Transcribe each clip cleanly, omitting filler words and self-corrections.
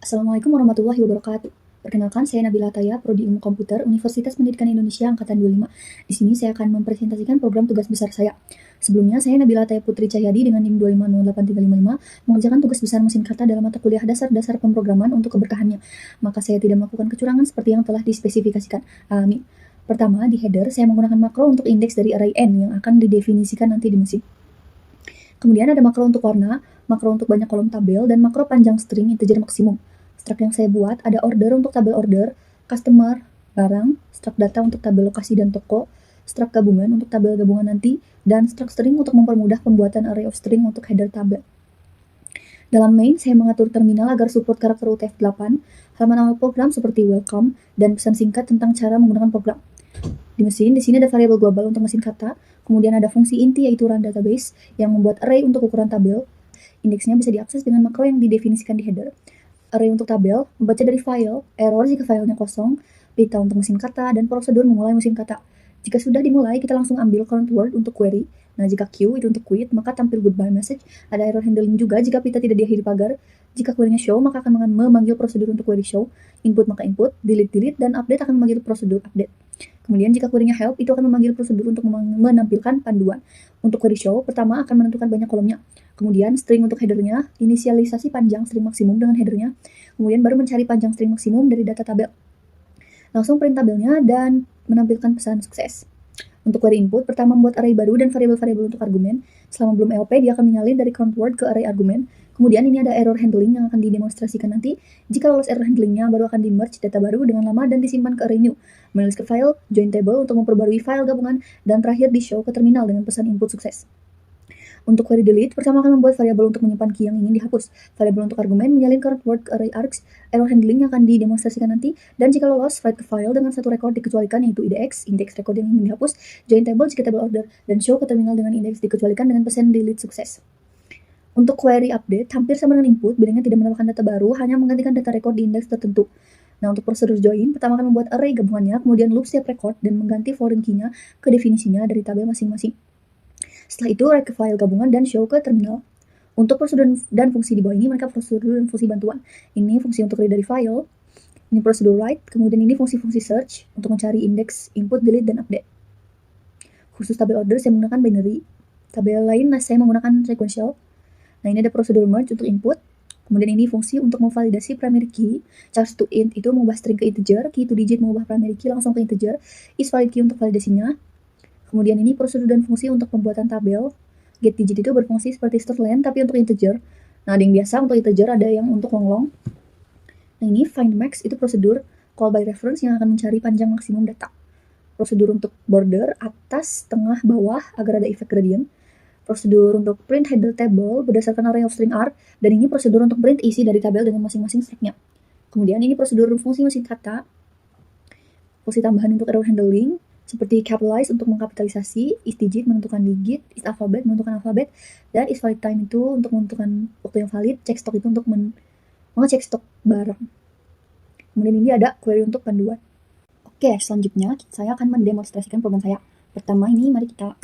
Assalamualaikum warahmatullahi wabarakatuh. Perkenalkan, saya Nabila Taya, Prodi Ilmu Komputer, Universitas Pendidikan Indonesia Angkatan 25. Di sini saya akan mempresentasikan program tugas besar saya. Sebelumnya, saya Nabila Taya Putri Cahyadi dengan NIM 2508355 mengerjakan tugas besar mesin kata dalam mata kuliah dasar-dasar pemrograman untuk keberkahannya. Maka saya tidak melakukan kecurangan seperti yang telah dispesifikasikan. Amin. Pertama, di header, saya menggunakan makro untuk indeks dari array n yang akan didefinisikan nanti di mesin. Kemudian ada makro untuk warna, makro untuk banyak kolom tabel, dan makro panjang string integer maksimum. Struct yang saya buat ada order untuk tabel order, customer, barang, struct data untuk tabel lokasi dan toko, struct gabungan untuk tabel gabungan nanti, dan struct string untuk mempermudah pembuatan array of string untuk header tabel. Dalam main, saya mengatur terminal agar support karakter UTF-8, halaman awal program seperti welcome, dan pesan singkat tentang cara menggunakan program. Di mesin, di sini ada variabel global untuk mesin kata, kemudian ada fungsi inti yaitu run database yang membuat array untuk ukuran tabel. Indeksnya bisa diakses dengan makro yang didefinisikan di header. Array untuk tabel, membaca dari file, error jika filenya kosong, data untuk mesin kata, dan prosedur memulai mesin kata. Jika sudah dimulai, kita langsung ambil current word untuk query. Nah, jika Q itu untuk quit, maka tampil goodbye message. Ada error handling juga jika pita tidak diakhiri pagar. Jika query-nya show, maka akan memanggil prosedur untuk query show. Input maka input, delete, dan update akan memanggil prosedur update. Kemudian jika query-nya help, itu akan memanggil prosedur untuk menampilkan panduan. Untuk query show, pertama akan menentukan banyak kolomnya. Kemudian string untuk headernya, inisialisasi panjang string maksimum dengan headernya. Kemudian baru mencari panjang string maksimum dari data tabel. Langsung print tabelnya dan menampilkan pesan sukses. Untuk query input, pertama membuat array baru dan variabel-variabel untuk argumen. Selama belum EOP, dia akan menyalin dari count word ke array argumen. Kemudian ini ada error handling yang akan didemonstrasikan nanti. Jika lolos error handlingnya, baru akan di-merge data baru dengan lama dan disimpan ke array new. Menulis ke file, join table untuk memperbarui file gabungan, dan terakhir di-show ke terminal dengan pesan input sukses. Untuk query delete, pertama akan membuat variabel untuk menyimpan key yang ingin dihapus. Variabel untuk argumen menyalin current word ke array args, error handling yang akan didemonstrasikan nanti, dan jika lolos, write ke file dengan satu record dikecualikan yaitu IDX, indeks record yang ingin dihapus, join table jika table order, dan show ke terminal dengan indeks dikecualikan dengan pesan delete sukses. Untuk query update, hampir sama dengan input, bedanya tidak menambahkan data baru, hanya menggantikan data record di indeks tertentu. Nah, untuk prosedur join, pertama akan membuat array gabungannya, kemudian loop setiap record, dan mengganti foreign key-nya ke definisinya dari tabel masing-masing. Setelah itu, write ke file gabungan dan show ke terminal. Untuk prosedur dan fungsi di bawah ini, mereka prosedur dan fungsi bantuan. Ini fungsi untuk read dari file, ini prosedur write, kemudian ini fungsi-fungsi search untuk mencari indeks, input, delete, dan update. Khusus tabel order, saya menggunakan binary. Tabel lain, saya menggunakan sequential. Nah, ini ada prosedur merge untuk input. Kemudian ini fungsi untuk memvalidasi primary key. Charge to int itu mengubah string ke integer, key to digit mengubah primary key langsung ke integer, is valid key untuk validasinya. Kemudian ini prosedur dan fungsi untuk pembuatan tabel. Get digit itu berfungsi seperti store len tapi untuk integer. Nah, ada yang biasa untuk integer, ada yang untuk long. Nah, ini find max itu prosedur call by reference yang akan mencari panjang maksimum data. Prosedur untuk border atas, tengah, bawah agar ada efek gradient. Prosedur untuk print header table berdasarkan array of string r, dan ini prosedur untuk print isi dari tabel dengan masing-masing struct-nya. Kemudian ini prosedur fungsi mesin kata, fungsi tambahan untuk error handling, seperti capitalize untuk mengkapitalisasi, is digit menentukan digit, is alphabet menentukan alfabet, dan is valid time itu untuk menentukan waktu yang valid, check stock itu untuk mengecek stok barang. Kemudian ini ada query untuk panduan. Oke, selanjutnya saya akan mendemonstrasikan program saya. Pertama ini mari kita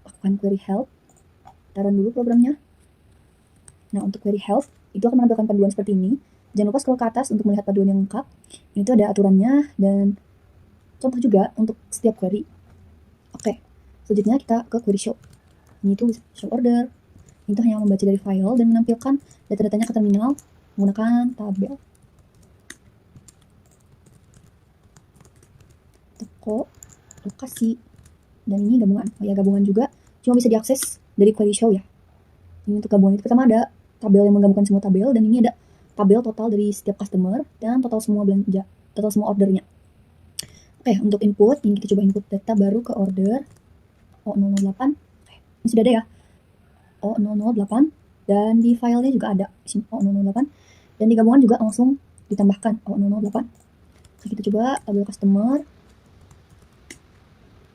lakukan query help. Taruh dulu programnya. Nah, untuk query help itu akan menampilkan panduan seperti ini. Jangan lupa scroll ke atas untuk melihat panduan yang lengkap. Ini tuh ada aturannya dan contoh juga untuk setiap query. Oke, selanjutnya kita ke query show. Ini tuh show order. Ini tuh hanya membaca dari file dan menampilkan data-datanya ke terminal menggunakan tabel. Toko, lokasi, dan ini gabungan. Oh ya, gabungan juga cuma bisa diakses dari query show ya. Ini untuk gabungan itu pertama ada tabel yang menggabungkan semua tabel, dan ini ada tabel total dari setiap customer dan total semua belanja, total semua ordernya. Oke, untuk input, ini kita coba input data baru ke order O008. Oke, ini sudah ada ya, O008, dan di filenya juga ada di sini O008, dan di gabungan juga langsung ditambahkan O008. Oke, kita coba tabel customer.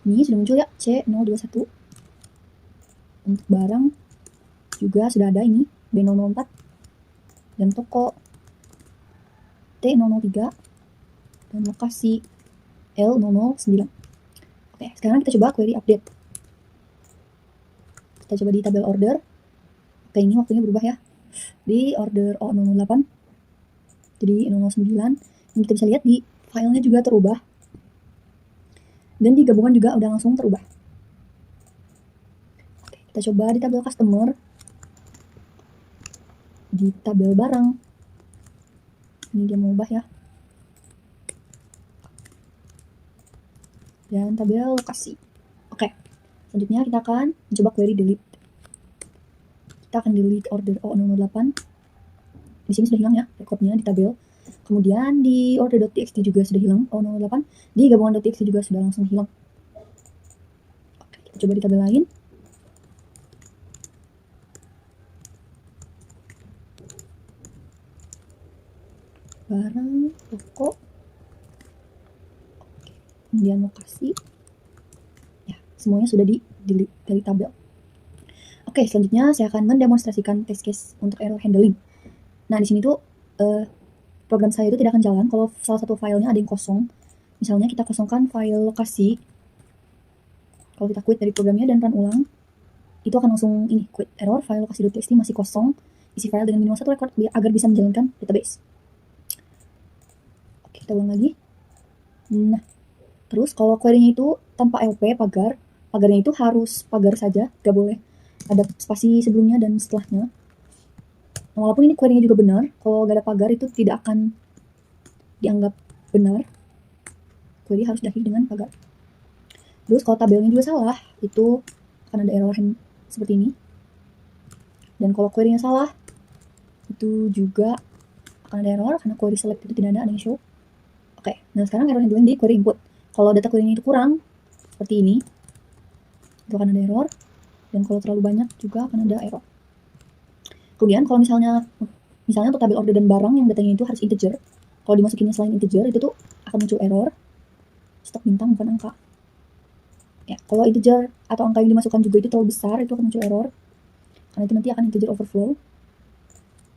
Ini sudah muncul ya, C021. Untuk barang juga sudah ada ini, B004, dan toko T003, dan lokasi L009. Oke, sekarang kita coba query update. Kita coba di tabel order. Oke, ini waktunya berubah ya. Di order O008. jadi 009. Dan kita bisa lihat di filenya juga terubah. Dan di gabungan juga udah langsung terubah. Oke, kita coba di tabel customer. Di tabel barang. Ini dia mengubah ya. Dan tabel lokasi. Oke, selanjutnya kita akan mencoba query delete. Kita akan delete order O008. Di sini sudah hilang ya rekodnya di tabel. Kemudian di order.txt juga sudah hilang O008. Di gabungan.txt juga sudah langsung hilang. Oke, kita coba di tabel lain. Barang, toko. Oke, kemudian lokasi. Ya, semuanya sudah di delete dari tabel. Oke, selanjutnya saya akan mendemonstrasikan test case untuk error handling. Nah, di sini tuh program saya itu tidak akan jalan kalau salah satu filenya ada yang kosong. Misalnya kita kosongkan file lokasi. Kalau kita quit dari programnya dan run ulang, itu akan langsung ini quit error, file lokasi.txt masih kosong, isi file dengan minimal 1 record agar bisa menjalankan database. Oke, kita ulang lagi. Nah, terus kalau query-nya itu tanpa LP pagar, pagarnya itu harus pagar saja, gak boleh ada spasi sebelumnya dan setelahnya. Nah, walaupun ini query-nya juga benar, kalau gak ada pagar itu tidak akan dianggap benar. Query harus diakhiri dengan pagar. Terus kalau tabelnya juga salah, itu akan ada error seperti ini. Dan kalau query-nya salah, itu juga akan ada error karena query select itu tidak ada yang show. Oke, nah sekarang error handling di query input. Kalau data query-nya itu kurang, seperti ini, itu akan ada error. Dan kalau terlalu banyak juga akan ada error. Kemudian kalau misalnya untuk tabel order dan barang yang datanya itu harus integer, kalau dimasukinnya selain integer itu tuh akan muncul error. Stok bintang bukan angka. Ya, kalau integer atau angka yang dimasukkan juga itu terlalu besar, itu akan muncul error. Karena itu nanti akan integer overflow.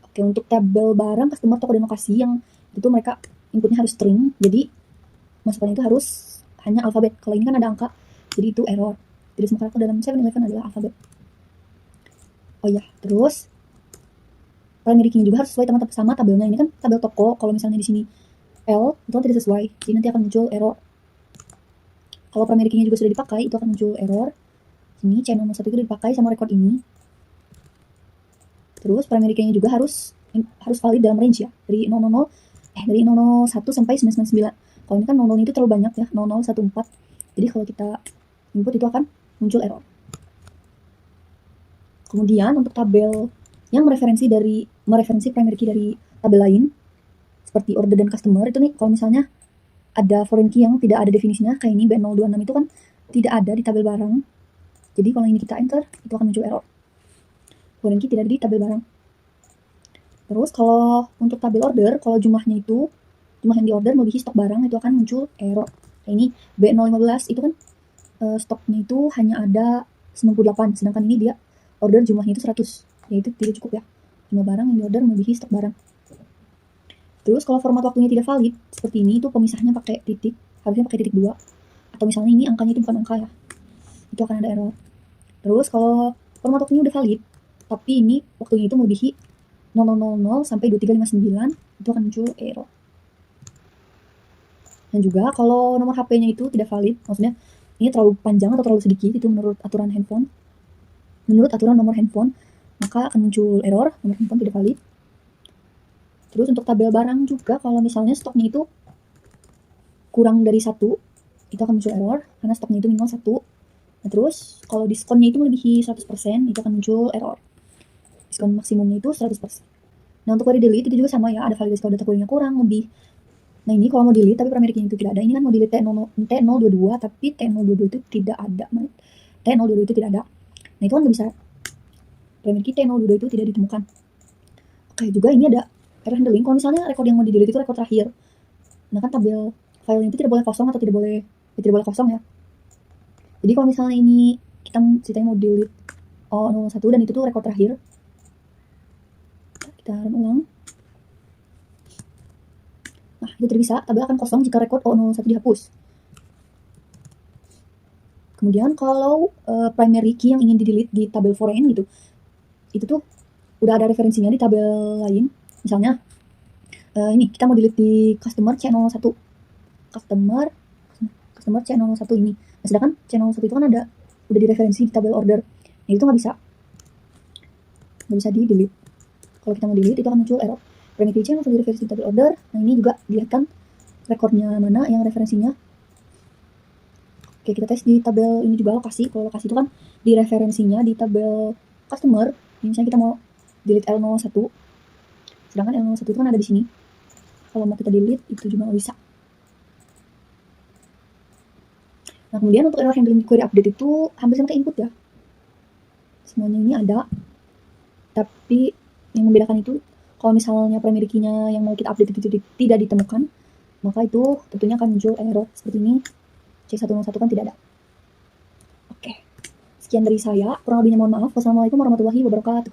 Oke, untuk tabel barang, customer, toko, dan lokasi yang itu mereka inputnya harus string, jadi masukannya itu harus hanya alfabet. Kalau ini kan ada angka, jadi itu error. Jadi semua karakter dalam 7-Eleven adalah alfabet. Oh iya, terus primary key juga harus sesuai sama tabelnya. Ini kan tabel toko, kalau misalnya di sini L, itu kan tidak sesuai, jadi nanti akan muncul error. Kalau primary key-nya juga sudah dipakai, itu akan muncul error. Ini channel 1 itu dipakai sama record ini. Terus primary key-nya juga harus valid dalam range ya, dari 001 sampai 999. Kalau ini kan 00 itu terlalu banyak ya, 0014. Jadi kalau kita input itu akan muncul error. Kemudian untuk tabel yang mereferensi primary key dari tabel lain, seperti order dan customer, itu nih kalau misalnya ada foreign key yang tidak ada definisinya, kayak ini B026 itu kan tidak ada di tabel barang. Jadi kalau ini kita enter, itu akan muncul error. Foreign key tidak ada di tabel barang. Terus kalau untuk tabel order, kalau jumlah yang di order melebihi stok barang, itu akan muncul error. Kayak ini B015 itu kan stoknya itu hanya ada 98, sedangkan ini dia order jumlahnya itu 100, yaitu tidak cukup ya. Jumlah barang yang di order melebihi stok barang. Terus kalau format waktunya tidak valid, seperti ini, itu pemisahnya pakai titik, harusnya pakai titik 2. Atau misalnya ini angkanya itu bukan angka ya, itu akan ada error. Terus kalau format waktunya udah valid, tapi ini waktunya itu melebihi 0000 sampai 2359, itu akan muncul error. Dan juga kalau nomor HP-nya itu tidak valid, maksudnya ini terlalu panjang atau terlalu sedikit, itu menurut aturan handphone. Menurut aturan nomor handphone, maka akan muncul error, nomor handphone tidak valid. Terus untuk tabel barang juga, kalau misalnya stoknya itu kurang dari 1, itu akan muncul error, karena stoknya itu minimal 1. Nah, terus kalau diskonnya itu melebihi 100%, itu akan muncul error. Diskon maksimumnya itu 100%. Nah, untuk query delete itu juga sama ya, ada validasi kalau data query-nya kurang lebih. Nah, ini kalau mau delete tapi primary key itu tidak ada, ini kan mau delete T022 tapi T022 itu tidak ada. T022 itu tidak ada. Nah, itu kan nggak bisa. Primary key T022 itu tidak ditemukan. Oke, juga ini ada error handling. Kalau misalnya record yang mau di delete itu record terakhir. Nah, kan tabel file itu tidak boleh kosong atau tidak boleh kosong ya. Jadi kalau misalnya ini kita ceritanya mau delete O01 dan itu tuh record terakhir. Kita run ulang. Nah, itu tidak bisa, tabel akan kosong jika record O01 dihapus. Kemudian kalau primary key yang ingin di-delete di tabel foreign gitu, itu tuh udah ada referensinya di tabel lain. Misalnya Ini kita mau delete di customer C01, customer C01 ini. Nah, sedangkan C01 itu kan udah direferensi di tabel order. Nah, itu nggak bisa di delete. Kalau kita mau delete itu akan muncul error. Primary chain langsung direferensi di tabel order. Nah, ini juga dilihat kan rekornya mana yang referensinya. Oke, kita tes di tabel ini juga lokasi. Kalau lokasi itu kan di referensinya di tabel customer. Misalnya kita mau delete L01, sedangkan L01 itu kan ada di sini. Kalau mau kita delete itu juga nggak bisa. Nah, kemudian untuk error handling query update itu hampir sama kayak input ya. Semuanya ini ada, tapi yang membedakan itu kalau misalnya primary key-nya yang mau kita update itu tidak ditemukan, maka itu tentunya akan muncul error seperti ini. C101 kan tidak ada. Oke, sekian dari saya. Kurang lebihnya mohon maaf. Wassalamualaikum warahmatullahi wabarakatuh.